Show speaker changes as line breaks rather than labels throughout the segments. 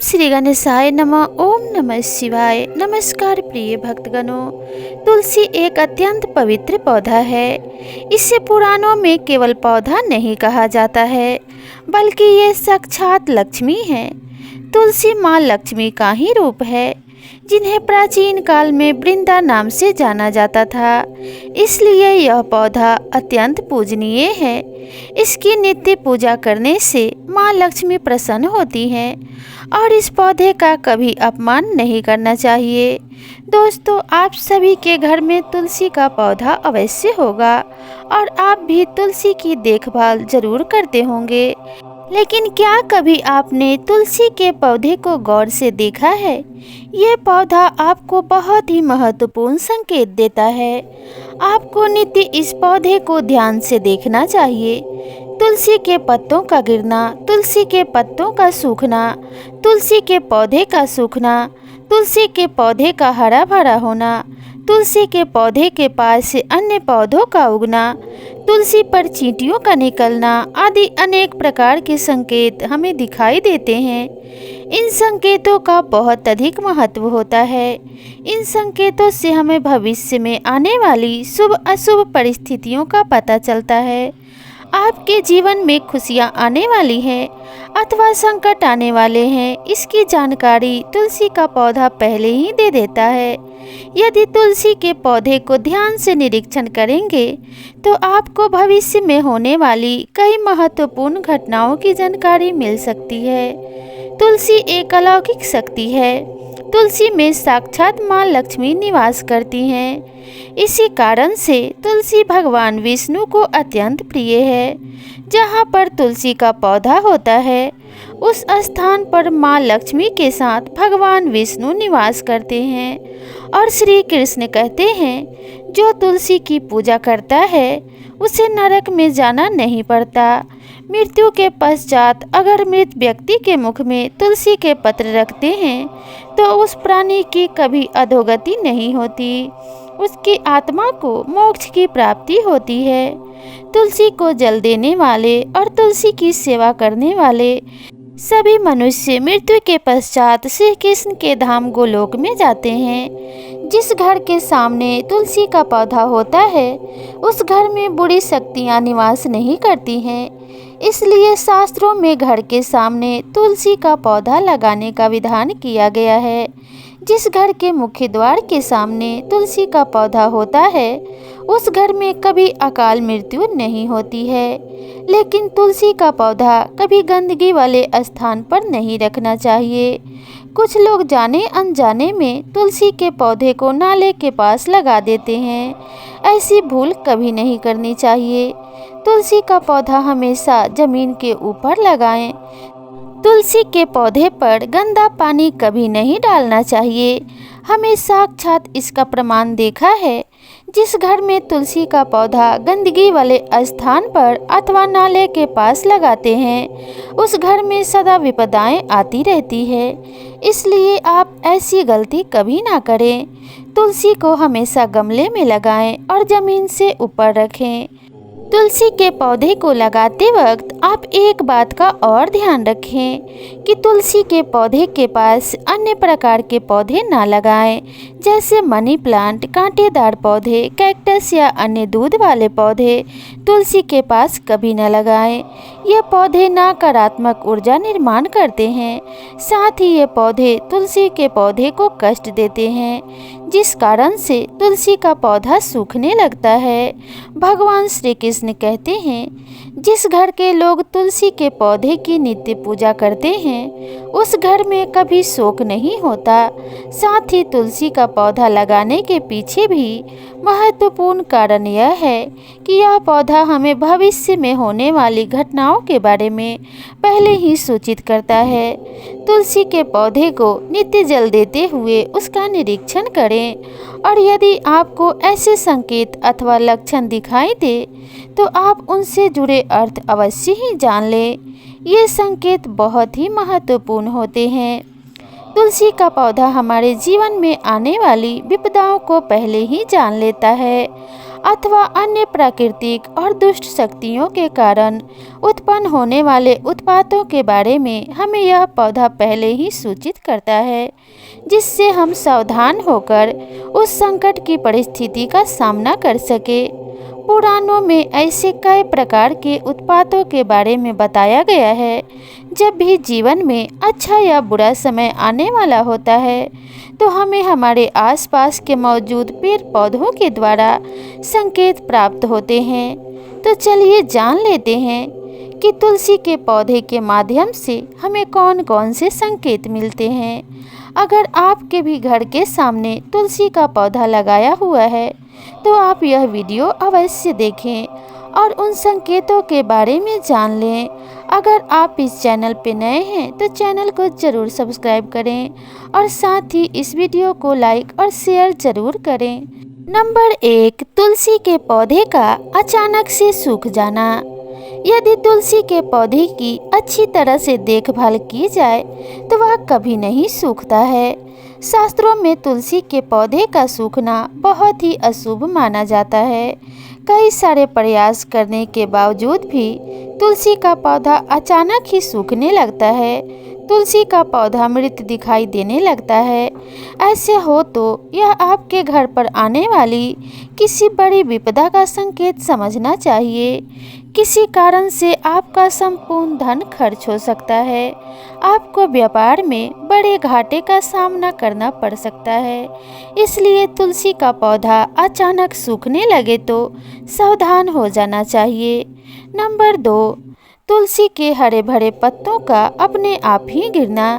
श्री गणेशाय नमः। ओम नमः शिवाय। नमस्कार प्रिय भक्तगणों, तुलसी एक अत्यंत पवित्र पौधा है। इसे पुराणों में केवल पौधा नहीं कहा जाता है, बल्कि ये साक्षात लक्ष्मी है। तुलसी माँ लक्ष्मी का ही रूप है, जिन्हें प्राचीन काल में वृंदा नाम से जाना जाता था। इसलिए यह पौधा अत्यंत पूजनीय है। इसकी नित्य पूजा करने से माँ लक्ष्मी प्रसन्न होती हैं और इस पौधे का कभी अपमान नहीं करना चाहिए। दोस्तों, आप सभी के घर में तुलसी का पौधा अवश्य होगा और आप भी तुलसी की देखभाल जरूर करते होंगे। लेकिन क्या कभी आपने तुलसी के पौधे को गौर से देखा है? ये पौधा आपको बहुत ही महत्वपूर्ण संकेत देता है। आपको नित्य इस पौधे को ध्यान से देखना चाहिए। तुलसी के पत्तों का गिरना, तुलसी के पत्तों का सूखना, तुलसी के पौधे का सूखना, तुलसी के पौधे का हरा भरा होना, तुलसी के पौधे के पास से अन्य पौधों का उगना, तुलसी पर चींटियों का निकलना आदि अनेक प्रकार के संकेत हमें दिखाई देते हैं। इन संकेतों का बहुत अधिक महत्व होता है। इन संकेतों से हमें भविष्य में आने वाली शुभ अशुभ परिस्थितियों का पता चलता है। आपके जीवन में खुशियां आने वाली हैं अथवा संकट आने वाले हैं, इसकी जानकारी तुलसी का पौधा पहले ही दे देता है। यदि तुलसी के पौधे को ध्यान से निरीक्षण करेंगे तो आपको भविष्य में होने वाली कई महत्वपूर्ण घटनाओं की जानकारी मिल सकती है। तुलसी एक अलौकिक शक्ति है। तुलसी में साक्षात माँ लक्ष्मी निवास करती हैं। इसी कारण से तुलसी भगवान विष्णु को अत्यंत प्रिय है। जहाँ पर तुलसी का पौधा होता है, उस स्थान पर माँ लक्ष्मी के साथ भगवान विष्णु निवास करते हैं। और श्री कृष्ण कहते हैं, जो तुलसी की पूजा करता है उसे नरक में जाना नहीं पड़ता। मृत्यु के पश्चात अगर मृत व्यक्ति के मुख में तुलसी के पत्र रखते हैं तो उस प्राणी की कभी अधोगति नहीं होती, उसकी आत्मा को मोक्ष की प्राप्ति होती है। तुलसी को जल देने वाले और तुलसी की सेवा करने वाले सभी मनुष्य मृत्यु के पश्चात श्री कृष्ण के धाम गोलोक में जाते हैं। जिस घर के सामने तुलसी का पौधा होता है, उस घर में बुरी शक्तियां निवास नहीं करती हैं। इसलिए शास्त्रों में घर के सामने तुलसी का पौधा लगाने का विधान किया गया है। जिस घर के मुख्य द्वार के सामने तुलसी का पौधा होता है, उस घर में कभी अकाल मृत्यु नहीं होती है। लेकिन तुलसी का पौधा कभी गंदगी वाले स्थान पर नहीं रखना चाहिए। कुछ लोग जाने अनजाने में तुलसी के पौधे को नाले के पास लगा देते हैं। ऐसी भूल कभी नहीं करनी चाहिए। तुलसी का पौधा हमेशा जमीन के ऊपर लगाएं। तुलसी के पौधे पर गंदा पानी कभी नहीं डालना चाहिए। हमें साक्षात इसका प्रमाण देखा है। जिस घर में तुलसी का पौधा गंदगी वाले स्थान पर अथवा नाले के पास लगाते हैं, उस घर में सदा विपदाएं आती रहती है। इसलिए आप ऐसी गलती कभी ना करें। तुलसी को हमेशा गमले में लगाएं और जमीन से ऊपर रखें। तुलसी के पौधे को लगाते वक्त आप एक बात का और ध्यान रखें कि तुलसी के पौधे के पास अन्य प्रकार के पौधे ना लगाएं, जैसे मनी प्लांट, कांटेदार पौधे, कैक्टस या अन्य दूध वाले पौधे तुलसी के पास कभी न लगाएं। ये पौधे नकारात्मक ऊर्जा निर्माण करते हैं। साथ ही ये पौधे तुलसी के पौधे को कष्ट देते हैं, जिस कारण से तुलसी का पौधा सूखने लगता है। भगवान श्री कृष्ण कहते हैं, जिस घर के लोग तुलसी के पौधे की नित्य पूजा करते हैं, उस घर में कभी शोक नहीं होता। साथ ही तुलसी का पौधा लगाने के पीछे भी महत्वपूर्ण कारण यह है कि यह पौधा हमें भविष्य में होने वाली घटनाओं के बारे में पहले ही सूचित करता है। तुलसी के पौधे को नित्य जल देते हुए उसका निरीक्षण करें, और यदि आपको ऐसे संकेत अथवा लक्षण दिखाई दे तो आप उनसे जुड़े अर्थ अवश्य ही जान लें। ये संकेत बहुत ही महत्वपूर्ण होते हैं। तुलसी का पौधा हमारे जीवन में आने वाली विपदाओं को पहले ही जान लेता है। अथवा अन्य प्राकृतिक और दुष्ट शक्तियों के कारण उत्पन्न होने वाले उत्पातों के बारे में हमें यह पौधा पहले ही सूचित करता है, जिससे हम सावधान होकर उस संकट की परिस्थिति का सामना कर सके। पुराणों में ऐसे कई प्रकार के उत्पातों के बारे में बताया गया है। जब भी जीवन में अच्छा या बुरा समय आने वाला होता है तो हमें हमारे आसपास के मौजूद पेड़ पौधों के द्वारा संकेत प्राप्त होते हैं। तो चलिए जान लेते हैं कि तुलसी के पौधे के माध्यम से हमें कौन कौन से संकेत मिलते हैं। अगर आपके भी घर के सामने तुलसी का पौधा लगाया हुआ है तो आप यह वीडियो अवश्य देखें और उन संकेतों के बारे में जान लें। अगर आप इस चैनल पर नए हैं तो चैनल को ज़रूर सब्सक्राइब करें और साथ ही इस वीडियो को लाइक और शेयर ज़रूर करें। नंबर 1, तुलसी के पौधे का अचानक से सूख जाना। यदि तुलसी के पौधे की अच्छी तरह से देखभाल की जाए तो वह कभी नहीं सूखता है। शास्त्रों में तुलसी के पौधे का सूखना बहुत ही अशुभ माना जाता है। कई सारे प्रयास करने के बावजूद भी तुलसी का पौधा अचानक ही सूखने लगता है। तुलसी का पौधा मृत दिखाई देने लगता है। ऐसे हो तो यह आपके घर पर आने वाली किसी बड़ी विपदा का संकेत समझना चाहिए। किसी कारण से आपका संपूर्ण धन खर्च हो सकता है। आपको व्यापार में बड़े घाटे का सामना करना पड़ सकता है। इसलिए तुलसी का पौधा अचानक सूखने लगे तो सावधान हो जाना चाहिए। नंबर 2, तुलसी के हरे भरे पत्तों का अपने आप ही गिरना।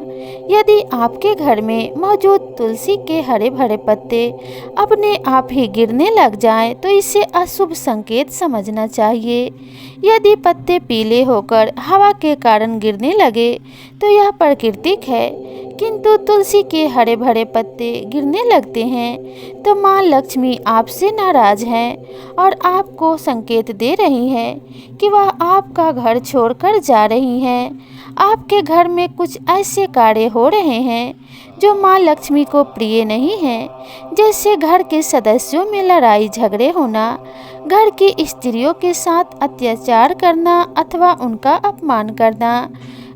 यदि आपके घर में मौजूद तुलसी के हरे भरे पत्ते अपने आप ही गिरने लग जाएं, तो इसे अशुभ संकेत समझना चाहिए। यदि पत्ते पीले होकर हवा के कारण गिरने लगे तो यह प्राकृतिक है, किंतु तुलसी के हरे भरे पत्ते गिरने लगते हैं तो माँ लक्ष्मी आपसे नाराज हैं और आपको संकेत दे रही हैं कि वह आपका घर छोड़कर जा रही हैं। आपके घर में कुछ ऐसे कार्य हो रहे हैं जो माँ लक्ष्मी को प्रिय नहीं हैं, जैसे घर के सदस्यों में लड़ाई झगड़े होना, घर की स्त्रियों के साथ अत्याचार करना अथवा उनका अपमान करना,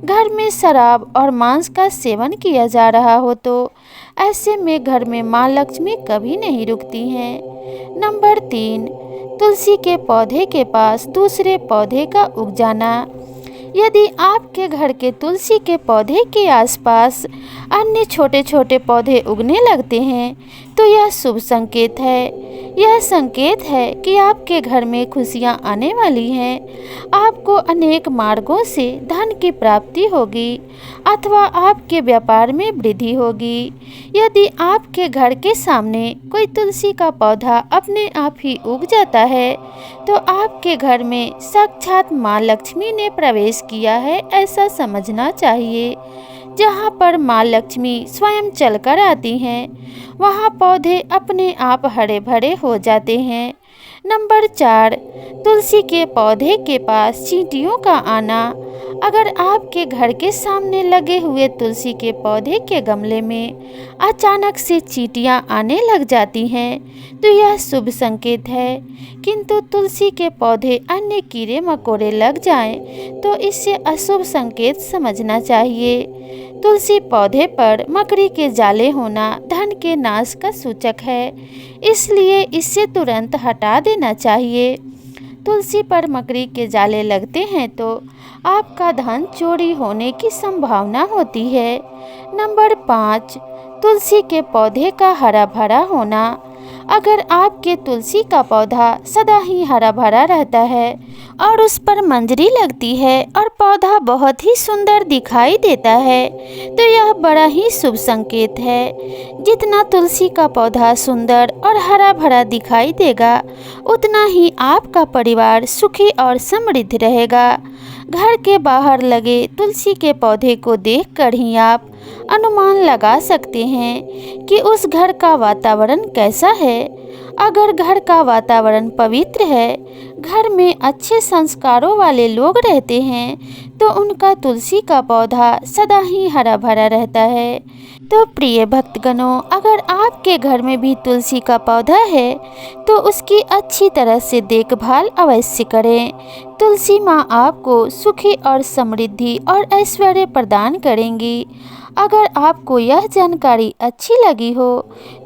घर में शराब और मांस का सेवन किया जा रहा हो तो ऐसे में घर में माँ लक्ष्मी कभी नहीं रुकती हैं। नंबर 3, तुलसी के पौधे के पास दूसरे पौधे का उग जाना। यदि आपके घर के तुलसी के पौधे के आसपास अन्य छोटे छोटे पौधे उगने लगते हैं तो यह शुभ संकेत है। यह संकेत है कि आपके घर में खुशियां आने वाली हैं। आपको अनेक मार्गों से धन की प्राप्ति होगी अथवा आपके व्यापार में वृद्धि होगी। यदि आपके घर के सामने कोई तुलसी का पौधा अपने आप ही उग जाता है तो आपके घर में साक्षात माँ लक्ष्मी ने प्रवेश किया है, ऐसा समझना चाहिए। जहाँ पर माँ लक्ष्मी स्वयं चलकर आती हैं वहाँ पौधे अपने आप हरे भरे हो जाते हैं। नंबर 4, तुलसी के पौधे के पास चींटियों का आना। अगर आपके घर के सामने लगे हुए तुलसी के पौधे के गमले में अचानक से चींटियां आने लग जाती हैं तो यह शुभ संकेत है, किंतु तुलसी के पौधे अन्य कीड़े मकोड़े लग जाएं तो इसे अशुभ संकेत समझना चाहिए। तुलसी पौधे पर मकड़ी के जाले होना धन के नाश का सूचक है, इसलिए इसे तुरंत हटा देना चाहिए। तुलसी पर मकड़ी के जाले लगते हैं तो आपका धन चोरी होने की संभावना होती है। नंबर 5, तुलसी के पौधे का हरा भरा होना। अगर आपके तुलसी का पौधा सदा ही हरा भरा रहता है और उस पर मंजरी लगती है और पौधा बहुत ही सुंदर दिखाई देता है तो यह बड़ा ही शुभ संकेत है। जितना तुलसी का पौधा सुंदर और हरा भरा दिखाई देगा उतना ही आपका परिवार सुखी और समृद्ध रहेगा। घर के बाहर लगे तुलसी के पौधे को देखकर ही आप अनुमान लगा सकते हैं कि उस घर का वातावरण कैसा है। अगर घर का वातावरण पवित्र है, घर में अच्छे संस्कारों वाले लोग रहते हैं तो उनका तुलसी का पौधा सदा ही हरा भरा रहता है। तो प्रिय भक्तगणों, अगर आपके घर में भी तुलसी का पौधा है तो उसकी अच्छी तरह से देखभाल अवश्य करें। तुलसी माँ आपको सुखी और समृद्धि और ऐश्वर्य प्रदान करेंगी। अगर आपको यह जानकारी अच्छी लगी हो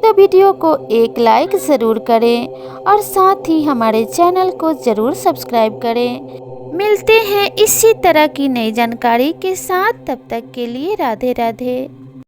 तो वीडियो को एक लाइक ज़रूर करें और साथ ही हमारे चैनल को ज़रूर सब्सक्राइब करें। मिलते हैं इसी तरह की नई जानकारी के साथ, तब तक के लिए राधे राधे।